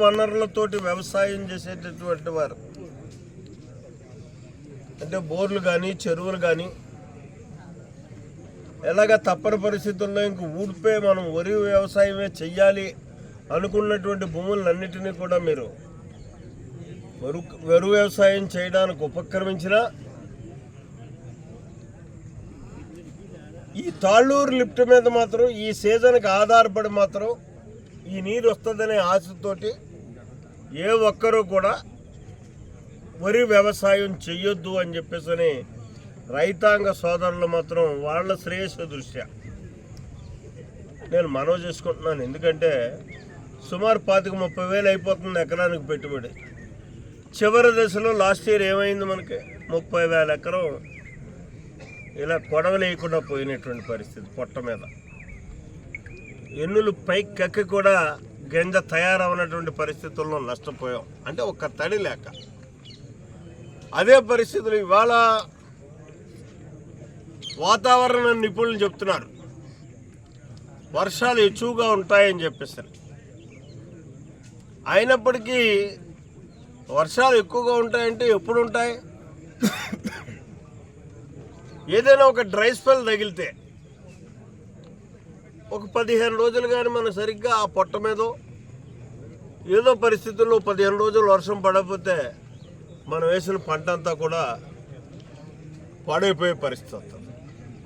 వనరులతోటి వ్యవసాయం చేసేటటువంటి వారు అంటే బోర్లు కానీ చెరువులు కానీ ఎలాగ తప్పని పరిస్థితుల్లో ఇంక ఊడిపోయి మనం వరి వ్యవసాయమే చెయ్యాలి అనుకున్నటువంటి భూములన్నిటినీ కూడా మీరు వరి వ్యవసాయం చేయడానికి ఉపక్రమించినా ఈ తాళ్ళూరు లిఫ్ట్ మీద మాత్రం ఈ సీజన్కి ఆధారపడి మాత్రం ఈ నీరు వస్తుందనే ఆశతోటి ఏ ఒక్కరూ కూడా వరి వ్యవసాయం చెయ్యొద్దు అని చెప్పేసి రైతాంగ సోదరులు మాత్రం వాళ్ళ శ్రేయస్సు దృష్ట్యా నేను మనవి చేసుకుంటున్నాను. ఎందుకంటే సుమారు 25-30 వేలు అయిపోతుంది ఎకరానికి పెట్టుబడి. చివరి దశలో లాస్ట్ ఇయర్ ఏమైంది, మనకి 30,000 ఎకరం ఇలా కొడవలేయకుండా పోయినటువంటి పరిస్థితి. పొట్ట మీద ఎన్నులు పైకి కక్కి కూడా గింజ తయారవనటువంటి పరిస్థితుల్లో నష్టపోయాం. అంటే ఒక్క తడి లేక. అదే పరిస్థితులు ఇవాళ వాతావరణ నిపుణులు చెప్తున్నారు వర్షాలు ఎక్కువగా ఉంటాయని చెప్పేసరి. అయినప్పటికీ వర్షాలు ఎక్కువగా ఉంటాయంటే ఎప్పుడు ఉంటాయి? ఏదైనా ఒక డ్రై స్పెల్ తగిలితే ఒక 15 రోజులు కానీ మనం సరిగ్గా ఆ పొట్ట మీద ఏదో పరిస్థితుల్లో 15 రోజులు వర్షం పడకపోతే మనం వేసిన పంట అంతా కూడా పాడైపోయే పరిస్థితి.